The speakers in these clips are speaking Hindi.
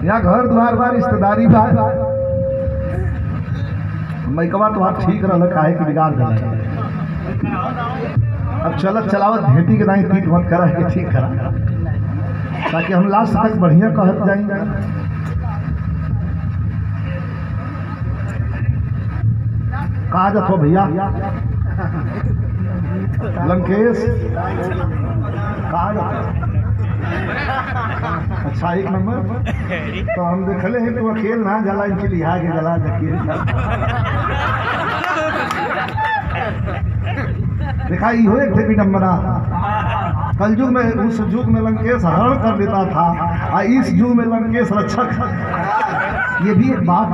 यहाँ घर द्वार बा, रिश्तेदारी बा, मैकवा तो आप ठीक रहा काहे कि बिगाड़ दे। अब चलत चलावत भेटी के नहीं ठीक मत करा के ठीक करा, ताकि हम लास्ट तक बढ़िया कहत जाएंगे। कहा जातो भैया लंकेश, कहा जातो? अच्छा एक नंबर तो हम देखले हैं तो अकेल ना जला इनके लिहा के जला देखिए देखा इहो एक थे विडम्बना। कलयुग में, उस युग में लंकेश हरण कर देता था और इस युग में लंकेश रक्षक। ये भी एक बात।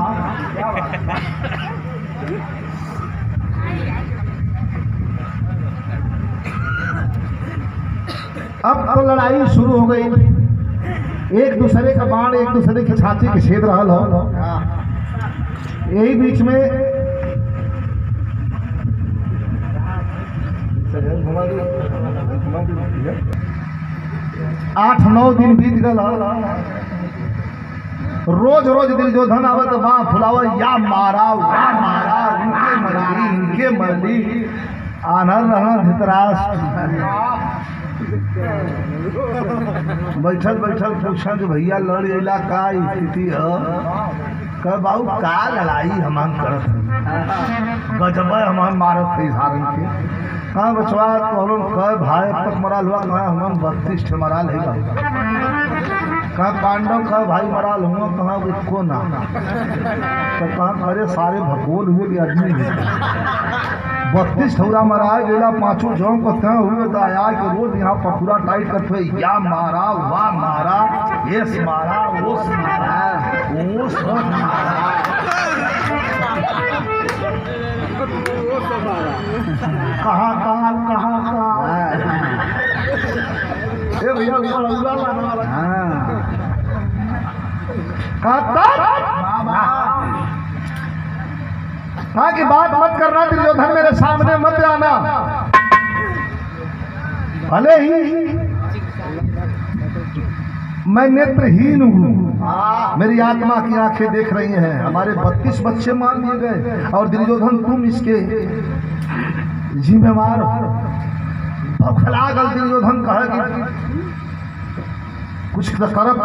अब तो लड़ाई शुरू हो गई, एक दूसरे का बाण एक दूसरे की छाती के छेद रहा हो। यही बीच में 8-9 दिन बीत गल। रोज रोज दुर्योधन आवत वहां फुलावा, या मारा वहां मारा, इनके मरली आनर रहना धृतराष्ट्र। बैठल बैठल पूछा कि भैया लड़ अला का स्थिति है? कह बाबू का लड़ाई हमान करत गजब हमान मारत है सारन के। कहाँ बचवा कह भाई अब तक मराल हुआ? कहाँ हम 32 मराल है। कहाँ पांडव कह भाई मराल हुआ? कहाँ उसको ना। तो कहाँ करे सारे भगोल हुए कि आदमी 32 ठौरा मरा गेला, 5 जौन को हुए तो आया कि रोज यहाँ पर पूरा टाइट करते, या मारा वाह मारा, ये मारा वो मारा, वो सब मारा। कहाँ कहाँ कहाँ कहाँ भैया कहा कि बात मत करना दुर्योधन, मेरे सामने मत आना। भले ही मैं नेत्रहीन हूँ, मेरी आत्मा की आंखें देख रही हैं। हमारे 32 बच्चे मार दिए गए और दुर्योधन तुम इसके जिम्मेवार हो। भखला गल दुर्योधन कहे कि कुछ करब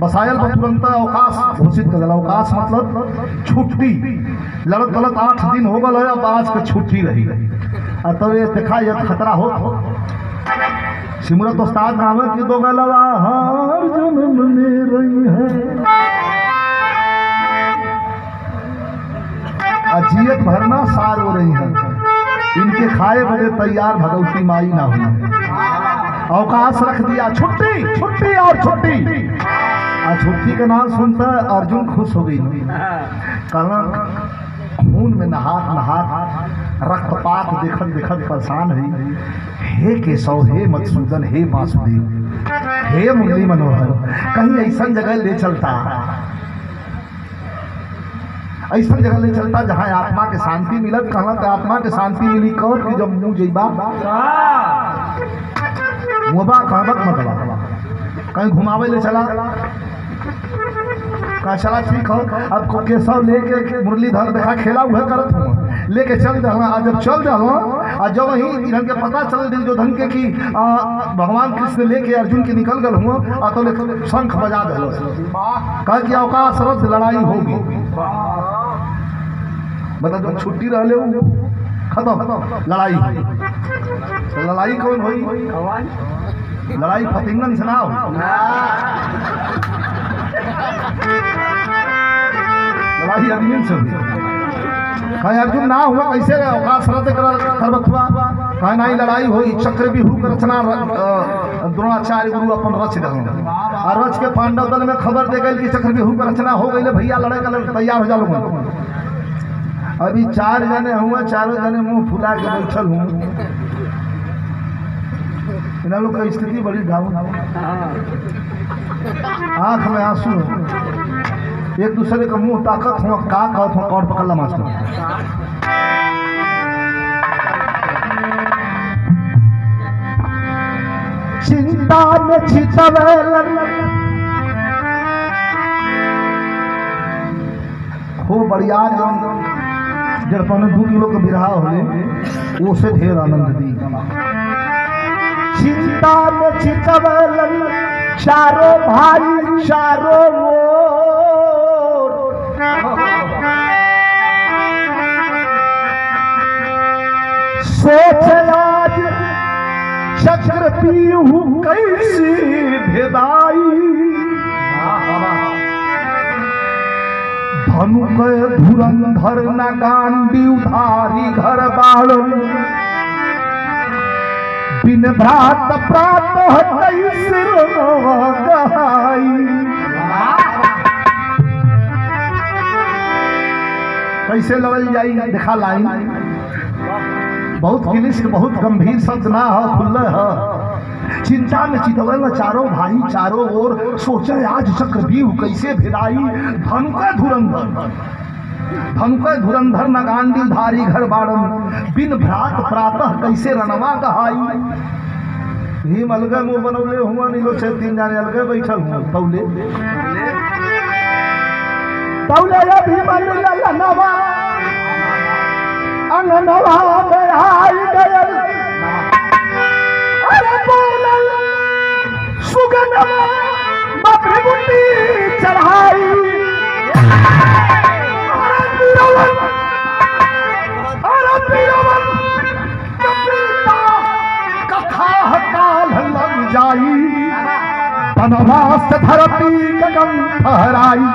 बसायल पर तुरंत अवकाश घोषित कर दिला। अवकाश मतलब छुट्टी। लड़त गलत 8 दिन हो गल है, अब आज के छुट्टी रही। तब ये देखा यह खतरा हो। सिमरत उस्ताद नाम की 2 गलवा हर जन्म में रही है, अजियत भरना सार हो रही है। इनके खाए बड़े तैयार भगवती माई ना हुई। अवकाश रख दिया, छुट्टी छुट्टी और छुट्टी। और छुट्टी का नाम सुनता अर्जुन खुश हो गई। खून में नहात रक्तपात देखत देखत परेशान हुई। हे केशव, हे मधुसूदन, हे वासुदेव, हे मुरली मनोहर, कहीं ऐसा जगह ले चलता, ऐसा जगह ले चलता जहाँ आत्मा के शांति मिलत। कहला तो आत्मा के शांति मिली कौन कि जब मुँह जइबा मुबा कहबत मतलब कहीं घुमावे ले चला। कहा चला ठीक हो, अब केशव लेके मुरलीधर देखा खेला हुआ करत हूँ, लेके चल दे। आज जब चल दे और जब वही इन्हन के पता चल दुर्योधन के कि भगवान कृष्ण लेके अर्जुन के निकल गल हुआ, तो शंख बजा दे। कहा कि अवकाश रद्द, लड़ाई होगी। मतलब छुट्टी रह ले खत्म, लड़ाई। तो लड़ाई कौन हुई? लड़ाई फतिंगन से ना हो, लड़ाई अग्नि से हुई। कहीं अर्जुन ना हुआ कैसे अवकाश रद्द करबत हुआ? कहीं नहीं, लड़ाई हुई। चक्रव्यूह की रचना द्रोणाचार्य गुरु अपन रच दे और रच के पांडव दल में खबर दे गई कि चक्रव्यूह की रचना हो गई, भैया लड़े का तैयार हो जाओ। अभी 4 जने हुआ, 4 जने मुंह फुला के बैठल हूँ। इन लोग का स्थिति बड़ी डाउन, आंख में आंसू, एक दूसरे का मुंह ताकत हुआ। का कहत हुआ कौन पकड़ ला मास्टर। चिंता में छितवेलन खूब बढ़िया जब 2 किलो के बिरहा होले उसे ढेर आनंद दी। चिंता में चितवलन चारों भाई चारों ओर, सोच आज चक्र पीहू कैसी भेदाई, धनु के धुरंधर न गांडी उधारी घर बाड़न, बिन भ्रात प्रात कैसे गहाई। कैसे लड़ल जाई देखा लाइन, बहुत क्लिष्ट बहुत गंभीर शब्द ना है, खुल्ले है। चिंता में चितवल चारों भाई चारों ओर, सोचे आज चक्रव्यूह कैसे भिड़ाई। धनु का धुरंधर न गांडी धारी घर बाड़न, बिन भ्रात प्रातः कैसे रणवा गहाई। भीम अलगे मुंह बनौले हुआ नीलो से 3 जाने अलगे बैठल हुआ तौले भीम ललनवा अंगनवा में आई गयल, अरे बोलल सुगनवा भृगुटी चढ़ाई। अरे बीरवन कथा हटाल लग जाई, बनवास धरती गगन फहराई।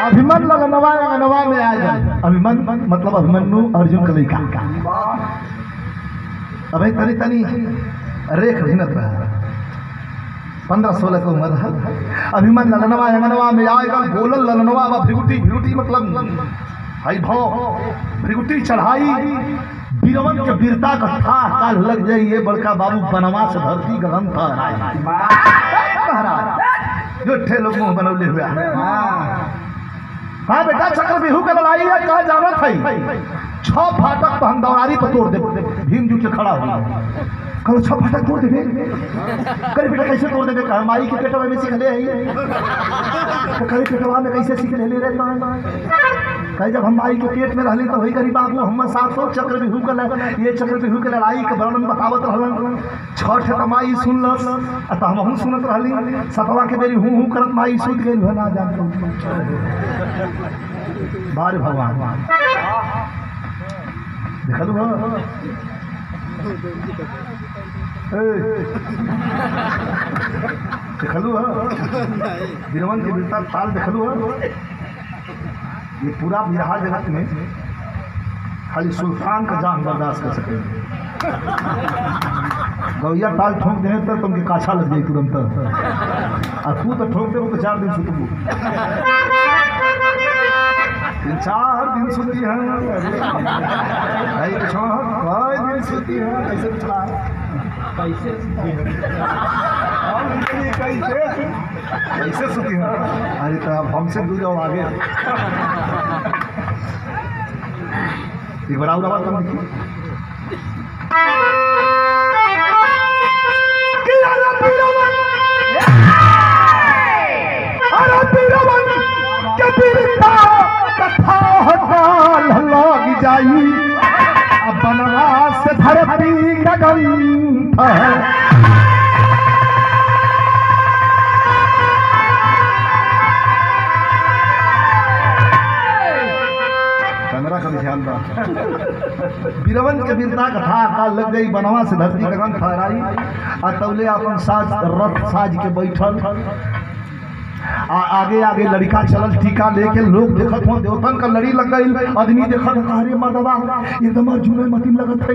अभिमन्यु ललनवा में आ जाए। अभिमन्यु मतलब अभिमन्यु अर्जुन का लड़का। अभी तनी तनी रेख भिन्नत रहा, 15-16 की उम्र है। अभिमन्यु ललनवा अंगनवा में आएगा, बोलल ललनवा व भृगुटी मतलब हई भौ भृगुटी चढ़ाई। बीरवन के वीरता का था काल लग जाइए, बड़का बाबू बनवा से धरती गगन फहराई। जो ठे लोग मुंह बनौले हुआ। हाँ बेटा चक्रव्यूह के लड़ाई है, कहा जाना था 6 फाटक तो हम दौरारी पर तोड़ दे। भीम जी के खड़ा हुआ, कहो 6 फाटक तोड़ देवे। करे बेटा कैसे तोड़ देवे? कहा माई के पेटवा में सीख ले है। करे पेटवा में कैसे सीख ले रे? कहे जब हम माई के पेट में रहली तो वही गरीब बाबू हम 700 चक्रव्यूह के ये चक्रव्यूह के लड़ाई के वर्णन बतावत रहलन। 6 ठे माई सुनलस त हमहू सुनत रहली। 7वां के बेरी हूँ करत माई सुत गई ना जानत बारे भगवान देखलू देखलू बीरवन के वीरता ताल देखलू। ये पूरा बिहार जगत में खाली सुल्तान का जान बर्दाश्त कर सके। गौया ताल ठोक दे तो तुमके काछा लग जाए तुरंत, और तू तो ठोक दे तो 4 दिन सुतबू। 4 दिन सुती है भाई, कई दिन सुती है। कैसे चला कैसे सुती है? अरे तो अब हमसे दूर जाओ आगे। एक बार और आवाज कम देखिए। लग जाई, बनवास धरती गगन ध्यान रहा। बीरवन के वीरता कथा काल लग गई, बनवा से धरती गगन फहराई। आ तौले अपन साज रथ साज के बैठल, आगे आगे लड़का चलल टीका लेके। लोग देखत हो देवतन का लड़ी लग गई। आदमी देखत अरे मर्दवा एकदम अर्जुन मतिन लगत है।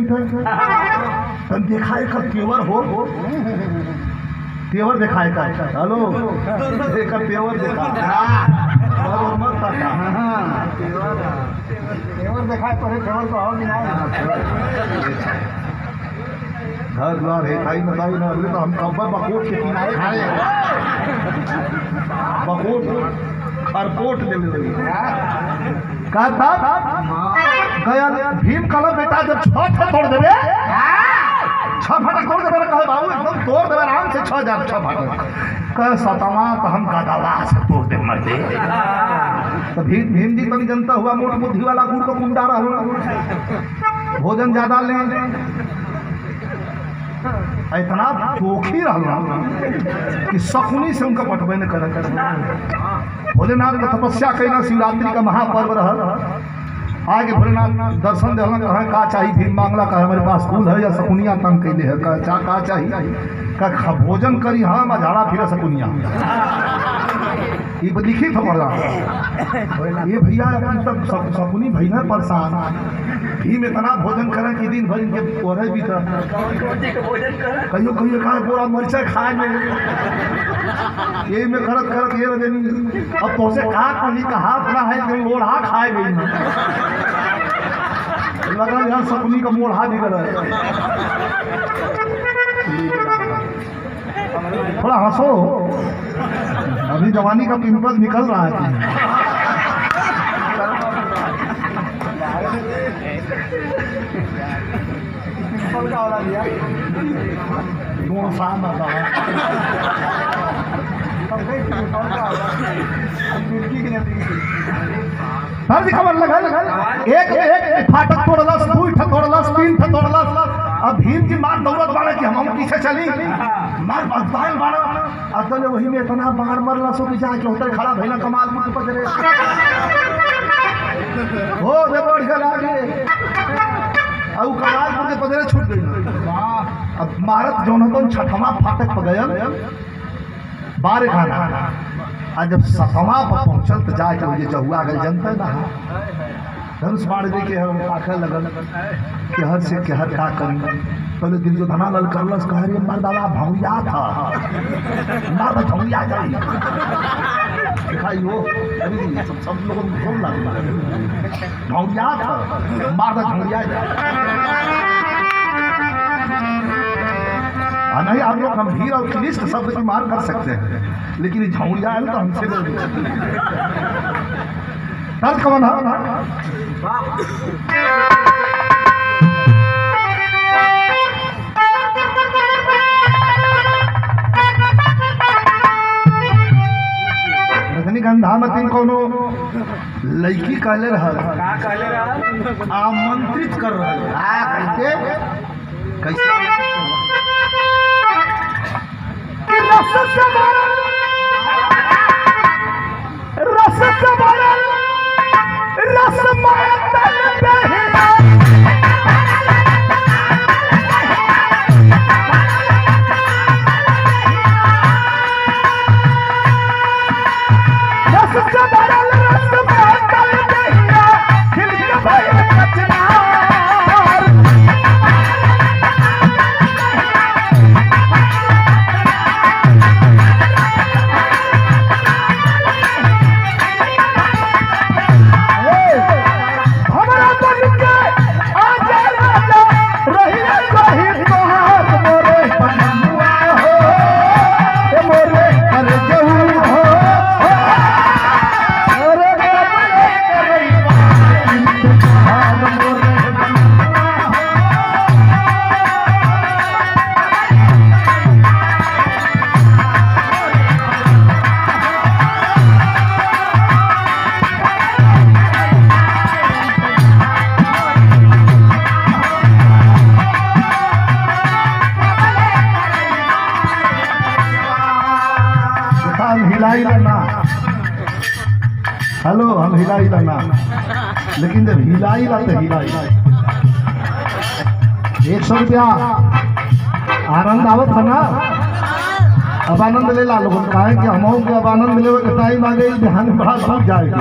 तन देखा एक तेवर हो, तेवर दिखाए का। हेलो एक तेवर देखा तेवर दिखाए पड़े तेवर तो और घर द्वार है खाई बताई ना। तो हम कब्बर बकोट के किनारे खाए, बकोट खरकोट ले ले का था गया भीम कहला बेटा जब 6 तोड़ देबे 6 फाटक तोड़ देबे कहे बाबू एकदम तोड़ देबे आराम से 6 फाटक कहे 7वां तो हम गदवा से तोड़ दे मर दे। तो भीम जी तनी जनता हुआ मोट बुद्धि वाला गुड़ को कुंडा रहा भोजन ज्यादा ले इतना चोखी रहा कि शकुनी से उनका पटवे न कर। भोलेनाथ का तपस्या कैला शिवरात्रि का महापर्व रहा। आगे भोलेनाथ दर्शन दिलन कहे का चाहिए भीम मांगला कहे हमारे पास फूल है या शकुनिया तंग कैले है का चाहिए का भोजन करी हम झाड़ा फिर शकुनिया ये लिखित पड़ा ये भैया तब शकुनी भैया परेशान भीम इतना भोजन करें कि दिन भर इनके ओढ़े भी था कहियो कहियो खा पूरा मरचा खाए में यही में करत करत ये रजनी अब तो से कहा कहीं का हाथ ना है कि लोढ़ा खाए गई लगा यार शकुनी का मोढ़ा निकल थोड़ा हंसो अभी जवानी का पिंपल निकल रहा है। खबर लगा एक फाटक तोड़लस 2 तोड़लस 3 तोड़लस। अब भीम जी मार दौड़त बाड़े कि हम पीछे चली मार बाल बाड़ा अतले वही में इतना बाहर मरला सो कि जाके होटल खड़ा भइला कमाल मुंह पर रे हो रे बढ़ के लागे औ कमाल मुंह के पदरे छूट गई। अब मारत जोनतन 6वां फाटक पर गयल 12 खाना आज जब 7वां पर पहुंचल तो जाके मुझे जहुआ गल जनता ना धनुष मार दे के हम ताके लगल केहर से केहर का करी पहले दिन जो धना लल करलस कह रे मर्दावा भौया था मार भौया जाई दिखाइयो अभी सब लोगों को कौन लगता भौया था मार भौया जाई। नहीं आप लोग गंभीर और क्लिष्ट शब्द की मार कर सकते हैं लेकिन झौड़िया है तो हमसे दर्द कौन रजनीगंधामती कोनो लड़की कहले रहा आमंत्रित कर रहा कैसे रस हेलो हम हिलाई ना लेकिन जब हिलाई ला तो हिलाई 100 रुपया आनंद आवत है ना अब आनंद ले ला लोगों कहा कि हम अब आनंद मिले टाइम आ गई ध्यान बड़ा छूट जाएगा।